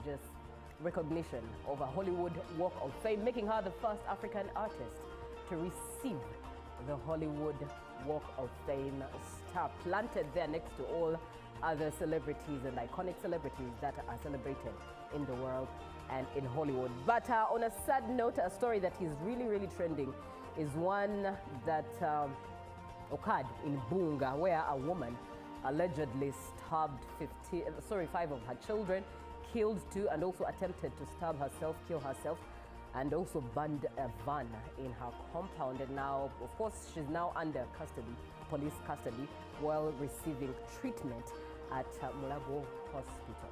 prestigious recognition of a Hollywood Walk of Fame, making her the first African artist to receive the Hollywood Walk of Fame star, planted there next to all other celebrities and iconic celebrities that are celebrated in the world and in Hollywood. But on a sad note, a story that is really trending is one that occurred in Bunga, where a woman allegedly stabbed 5 of her children, killed 2, and also attempted to stab herself, kill herself, and also burned a van in her compound. And now, of course, she's now under custody, police custody, while receiving treatment at Mulago Hospital.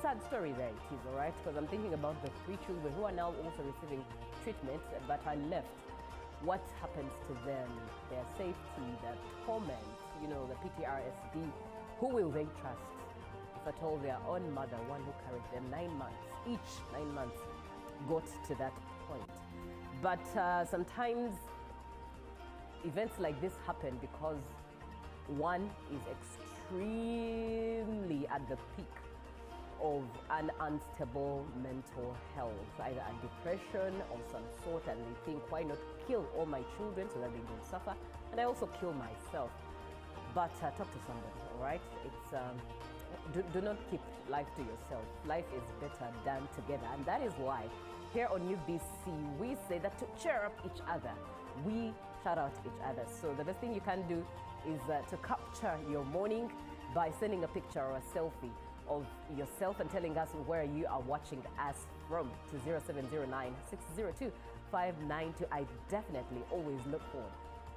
Sad story there it is, all right? Because I'm thinking about the 3 children who are now also receiving treatment but are left. What happens to them? Their safety, their torment, you know, the PTSD. Who will they trust? If at all their own mother, one who carried them 9 months, each 9 months, got to that point. But sometimes events like this happen because one is extremely at the peak of an unstable mental health, either a depression of some sort, and they think, why not kill all my children so that they don't suffer, and I also kill myself. But talk to somebody, all right? It's do not keep life to yourself. Life is better done together, and that is why here on UBC we say that to cheer up each other, we shout out each other. So the best thing you can do is to capture your morning by sending a picture or a selfie of yourself and telling us where you are watching us from to 0709-602-592. I definitely always look forward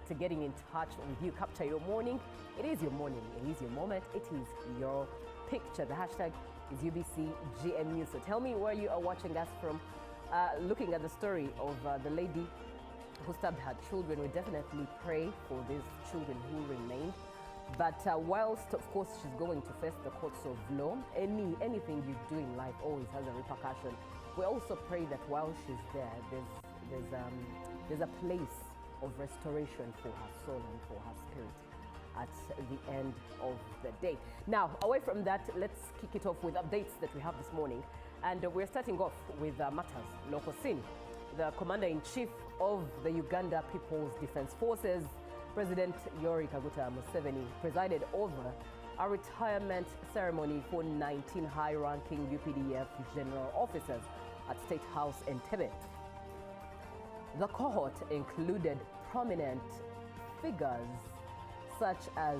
to getting in touch with you. Capture your morning. It is your morning. It is your moment. It is your picture. The hashtag is UBCGMU. So tell me where you are watching us from. Looking at the story of the lady who stabbed her children, we definitely pray for these children who remained. But whilst, of course, she's going to face the courts of law, anything you do in life always has a repercussion. We also pray that while she's there, there's a place of restoration for her soul and for her spirit at the end of the day. Now, away from that, let's kick it off with updates that we have this morning. And we're starting off with matters local scene. The Commander-in-Chief of the Uganda People's Defense Forces, President Yoweri Kaguta Museveni, presided over a retirement ceremony for 19 high-ranking UPDF general officers at State House in Entebbe. The cohort included prominent figures such as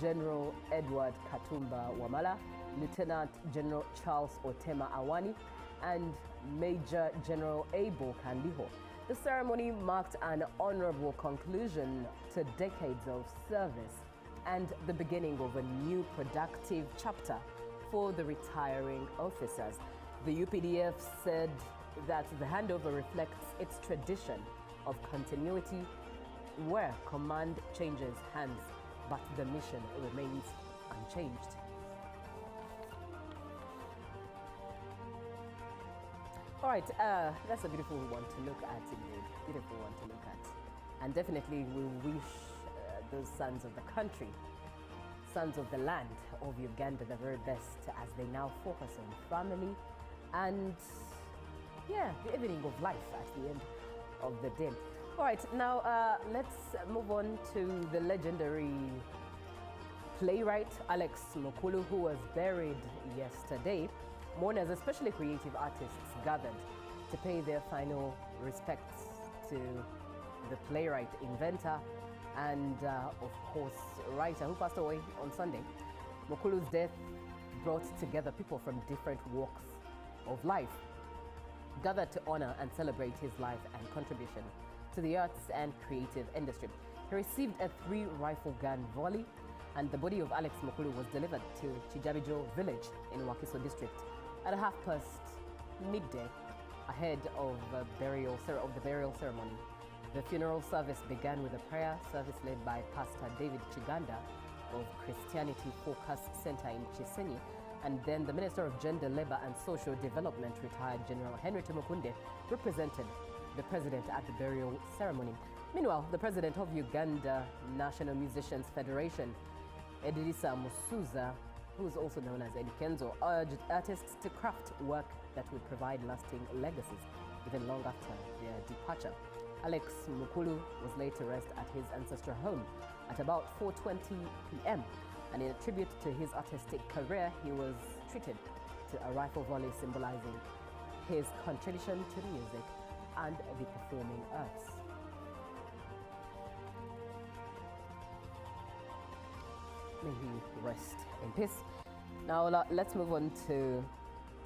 General Edward Katumba Wamala, Lieutenant General Charles Otema Awani, and Major General Abel Kandiho. The ceremony marked an honorable conclusion to decades of service and the beginning of a new productive chapter for the retiring officers. The UPDF said that the handover reflects its tradition of continuity where command changes hands, but the mission remains unchanged. All right, that's a beautiful one to look at indeed, beautiful one to look at. And definitely we wish those sons of the country, sons of the land of Uganda the very best as they now focus on family and, yeah, the evening of life at the end of the day. All right, now let's move on to the legendary playwright Alex Mukulu, who was buried yesterday. Mourners, especially creative artists, gathered to pay their final respects to the playwright, inventor, and of course, writer who passed away on Sunday. Mukulu's death brought together people from different walks of life, gathered to honor and celebrate his life and contribution to the arts and creative industry. He received a 3-rifle gun volley, and the body of Alex Mukulu was delivered to Chijabijo village in Wakiso district at midday midday ahead of the burial ceremony. The funeral service began with a prayer service led by Pastor David Chiganda of Christianity Focus Center in Chisenyi, and then the Minister of Gender, Labor and Social Development, retired General Henry Tumukunde, represented the president at the burial ceremony. Meanwhile, the president of Uganda National Musicians Federation, Edilisa Musuza, who's also known as Eddie Kenzo, urged artists to craft work that would provide lasting legacies even long after their departure. Alex Mukulu was laid to rest at his ancestral home at about 4:20 p.m. and in a tribute to his artistic career, he was treated to a rifle volley symbolizing his contribution to the music and the performing arts. May he rest in peace. Now let's move on to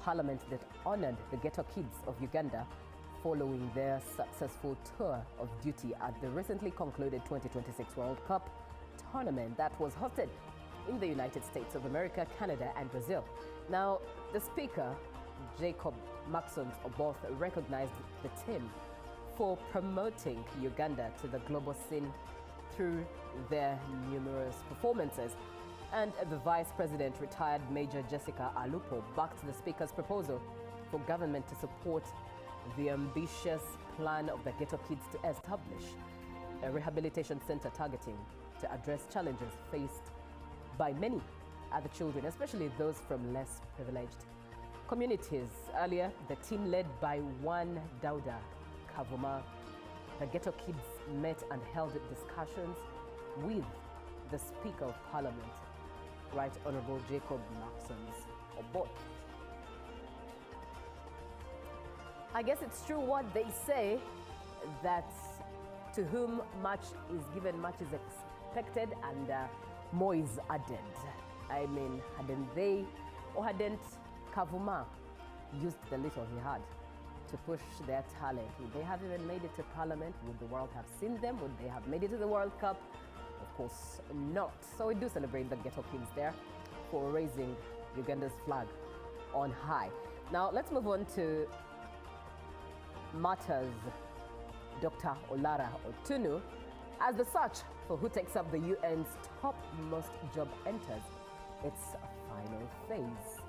Parliament that honored the Ghetto Kids of Uganda following their successful tour of duty at the recently concluded 2026 World Cup tournament that was hosted in the United States of America, Canada, and Brazil. Now, the speaker, Jacob Maxons, both recognized the team for promoting Uganda to the global scene through their numerous performances. And the Vice President, retired Major Jessica Alupo, backed the speaker's proposal for government to support the ambitious plan of the Ghetto Kids to establish a rehabilitation center targeting to address challenges faced by many other children, especially those from less privileged communities. Earlier, the team led by one Dauda Kavuma, the Ghetto Kids met and held discussions with the Speaker of Parliament, Right Honorable Jacob Maxons Obot. I guess it's true what they say, that to whom much is given, much is expected, and more is added. I mean, hadn't they, or hadn't Kavuma used the little he had to push their talent, would they have even made it to Parliament? Would the world have seen them? Would they have made it to the World Cup? Of course not. So we do celebrate the Ghetto Kids there for raising Uganda's flag on high. Now let's move on to matters Dr. Olara Otunu, as the search for who takes up the UN's topmost job enters its final phase.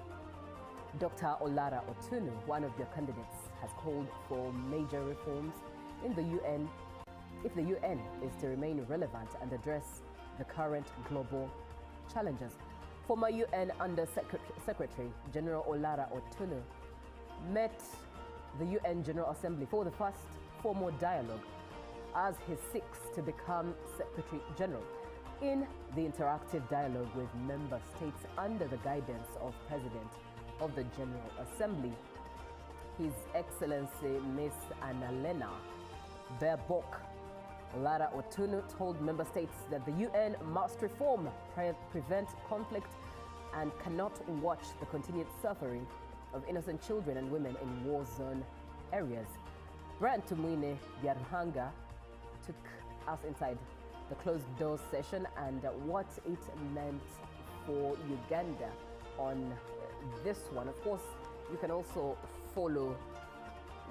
Dr. Olara Otunu, one of your candidates, has called for major reforms in the UN if the UN is to remain relevant and address the current global challenges. Former UN Under-Secretary General Olara Otunu met the UN General Assembly for the first formal dialogue as he seeks to become Secretary General. In the interactive dialogue with member states under the guidance of President of the General Assembly, His Excellency Miss Annalena Baerbock, Olara Otunu told member states that the UN must reform, prevent conflict, and cannot watch the continued suffering of innocent children and women in war-zone areas. Brian Tumwine Byaruhanga took us inside the closed-door session and what it meant for Uganda on this one. Of course, you can also follow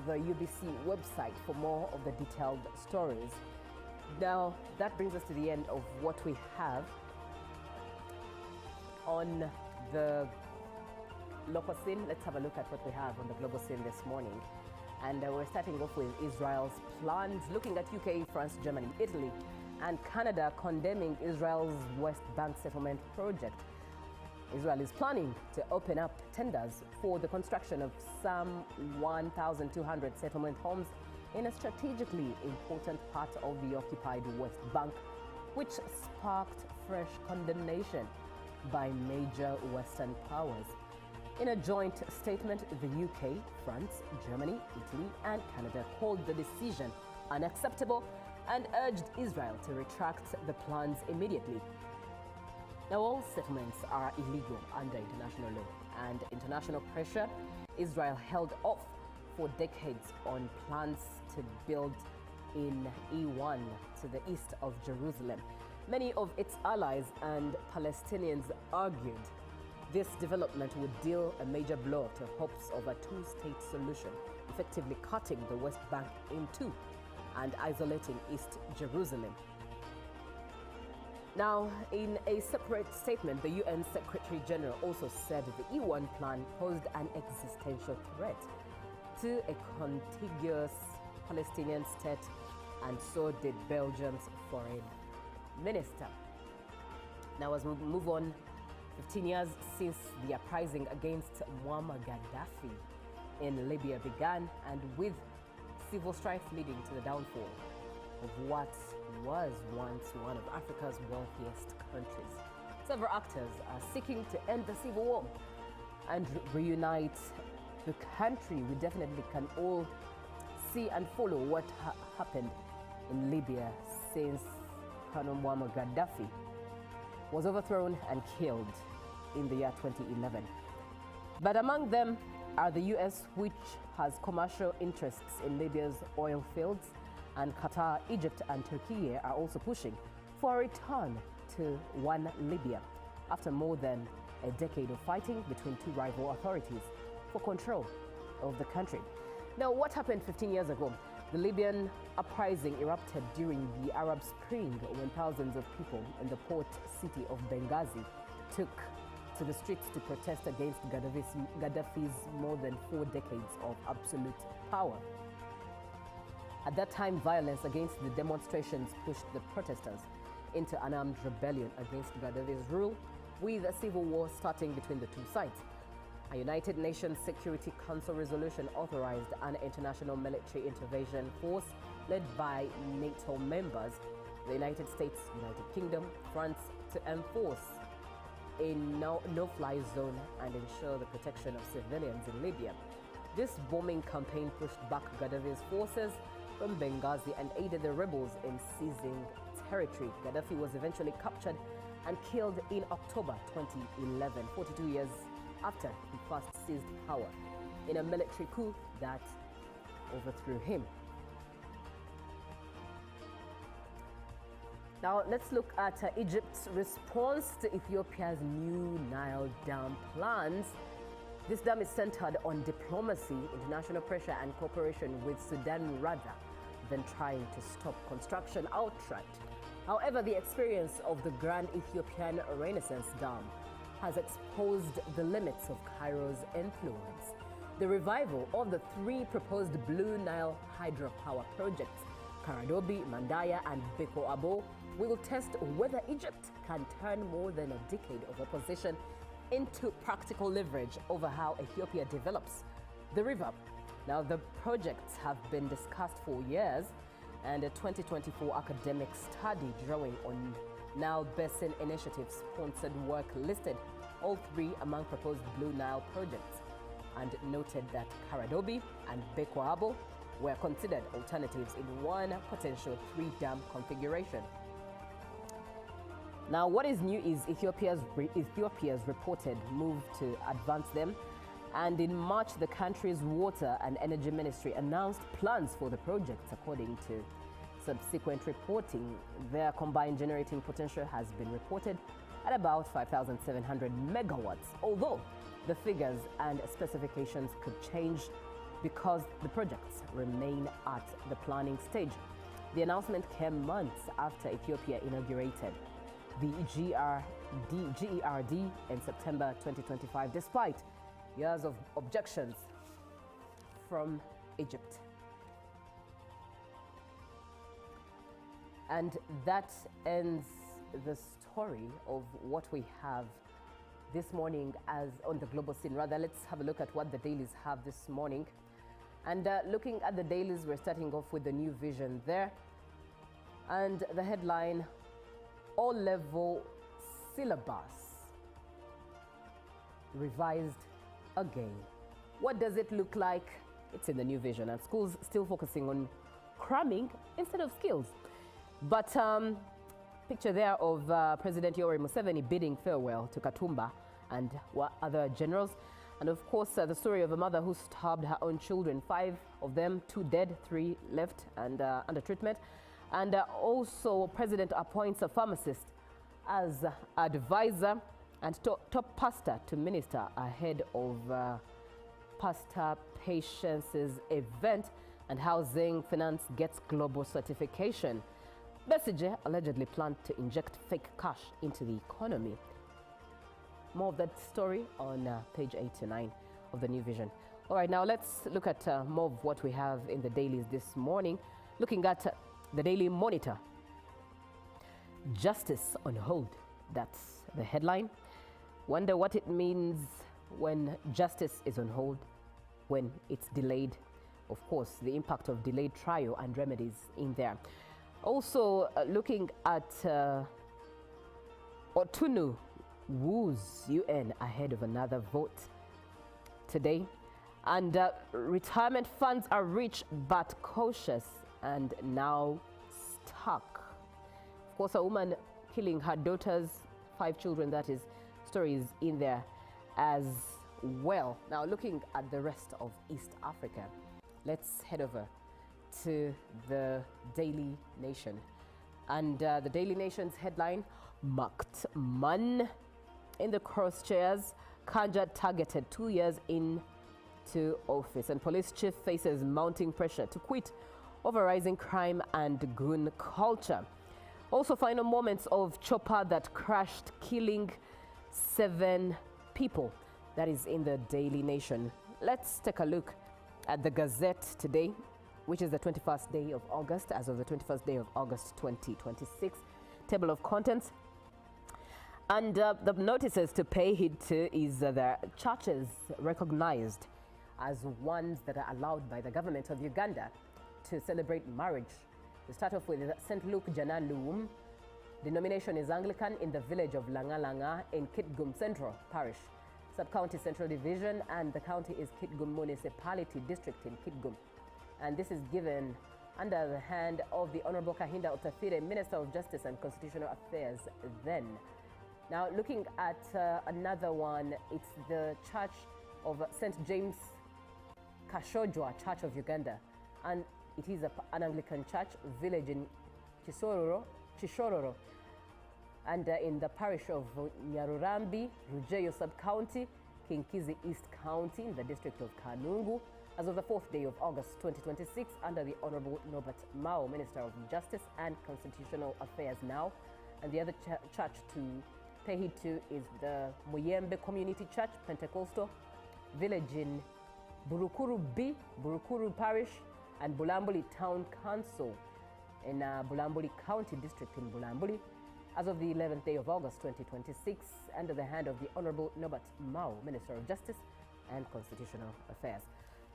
the UBC website for more of the detailed stories. Now, that brings us to the end of what we have on the local scene. Let's have a look at what we have on the global scene this morning. And we're starting off with Israel's plans, looking at UK, France, Germany, Italy, and Canada condemning Israel's West Bank settlement project. Israel is planning to open up tenders for the construction of some 1,200 settlement homes in a strategically important part of the occupied West Bank, which sparked fresh condemnation by major Western powers. In a joint statement, the UK, France, Germany, Italy, and Canada called the decision unacceptable and urged Israel to retract the plans immediately. Now, all settlements are illegal under international law, and international pressure Israel held off for decades on plans to build in E1 to the east of Jerusalem. Many of its allies and Palestinians argued this development would deal a major blow to hopes of a two-state solution, effectively cutting the West Bank in two and isolating East Jerusalem. Now, in a separate statement, the UN Secretary General also said the E1 plan posed an existential threat to a contiguous Palestinian state, and so did Belgium's foreign minister. Now, as we move on 15 years since the uprising against Muammar Gaddafi in Libya began, and with civil strife leading to the downfall of what was once one of Africa's wealthiest countries. Several actors are seeking to end the civil war and reunite the country. We definitely can all see and follow what happened in Libya since Colonel Muammar Gaddafi was overthrown and killed in the year 2011. But among them are the US, which has commercial interests in Libya's oil fields, and Qatar, Egypt, and Turkey are also pushing for a return to one Libya after more than a decade of fighting between two rival authorities for control of the country. Now, what happened 15 years ago? The Libyan uprising erupted during the Arab Spring when thousands of people in the port city of Benghazi took to the streets to protest against Gaddafi's more than 4 decades of absolute power. At that time, violence against the demonstrations pushed the protesters into an armed rebellion against Gaddafi's rule, with a civil war starting between the two sides. A United Nations Security Council resolution authorized an international military intervention force led by NATO members, the United States, United Kingdom, France, to enforce a no-fly zone and ensure the protection of civilians in Libya. This bombing campaign pushed back Gaddafi's forces from Benghazi and aided the rebels in seizing territory. Gaddafi was eventually captured and killed in October 2011, 42 years after he first seized power, in a military coup that overthrew him. Now let's look at Egypt's response to Ethiopia's new Nile Dam plans. This dam is centered on diplomacy, international pressure, and cooperation with Sudan rather than trying to stop construction outright. However, the experience of the Grand Ethiopian Renaissance Dam has exposed the limits of Cairo's influence. The revival of the 3 proposed Blue Nile hydropower projects, Karadobi, Mandaya, and Beko Abo, will test whether Egypt can turn more than a decade of opposition into practical leverage over how Ethiopia develops the river. Now, the projects have been discussed for years, and a 2024 academic study drawing on Nile Basin Initiative sponsored work listed all 3 among proposed Blue Nile projects and noted that Karadobi and Beko Abo were considered alternatives in one potential 3-dam configuration. Now, what is new is Ethiopia's reported move to advance them. And in March, the country's Water and Energy Ministry announced plans for the projects. According to subsequent reporting, their combined generating potential has been reported at about 5,700 megawatts, although the figures and specifications could change because the projects remain at the planning stage. The announcement came months after Ethiopia inaugurated the GERD in September 2025, despite years of objections from Egypt. And that ends the story of what we have this morning as on the global scene. Rather, let's have a look at what the dailies have this morning. And looking at the dailies, we're starting off with the New Vision there. And the headline, O-level syllabus revised again. What does it look like? It's in the New Vision, and schools still focusing on cramming instead of skills. But picture there of President Yoweri Museveni bidding farewell to Katumba and other generals. And of course, the story of a mother who stabbed her own children, 5 of them, 2 dead, 3 left and under treatment. And also, President appoints a pharmacist as advisor and top pastor to minister ahead of Pastor Patience's event. And Housing Finance gets global certification. Besigye allegedly planned to inject fake cash into the economy. More of that story on page 8 to 9 of the New Vision. All right, now let's look at more of what we have in the dailies this morning. Looking at the Daily Monitor. Justice on hold. That's the headline. Wonder what it means when justice is on hold, when it's delayed. Of course, the impact of delayed trial and remedies in there. Also, looking at Otunu woos UN ahead of another vote today. And retirement funds are rich but cautious and now stuck. Of course, a woman killing her daughter's 5 children, that is, stories in there as well. Now, looking at the rest of East Africa, let's head over to the Daily Nation. And the Daily Nation's headline, Marked Man in the crosshairs, Kanja targeted 2 years into office, and police chief faces mounting pressure to quit over rising crime and goon culture. Also, final moments of chopper that crashed, killing 7 people. That is in the Daily Nation. Let's take a look at the Gazette today, which is the 21st day of August, as of the 21st day of August 2026. Table of contents. And the notices to pay heed to is the churches recognized as ones that are allowed by the government of Uganda to celebrate marriage. We start off with St. Luke Janalum. Denomination is Anglican in the village of Langalanga in Kitgum Central Parish, Sub-County Central Division, and the county is Kitgum Municipality District in Kitgum. And this is given under the hand of the Honorable Kahinda Otafire, Minister of Justice and Constitutional Affairs then. Now, looking at another one, it's the Church of St. James Kashojwa Church of Uganda. And it is an Anglican church, village in Chishororo, and in the parish of Nyarurambi, Rujeyo Sub-County, Kinkizi East County, in the district of Kanungu, as of the 4th day of August 2026, under the Honorable Norbert Mao, Minister of Justice and Constitutional Affairs now. And the other church to pay heed to is the Muyembe Community Church, Pentecostal, village in Burukuru B, Burukuru Parish, and Bulambuli Town Council in Bulambuli County District in Bulambuli, as of the 11th day of August 2026, under the hand of the Honorable Norbert Mao, Minister of Justice and Constitutional Affairs.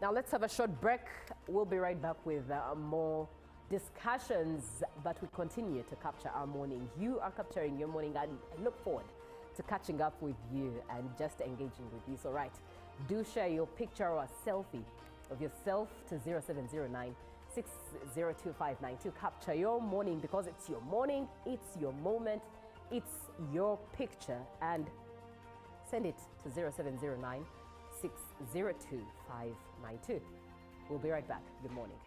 Now let's have a short break. We'll be right back with more discussions, but we continue to capture our morning. You are capturing your morning, and I look forward to catching up with you and just engaging with you. So right, do share your picture or a selfie of yourself to 0709 602592. Capture your morning, because it's your morning, it's your moment, it's your picture, and send it to 0709 602592. We'll be right back. Good morning.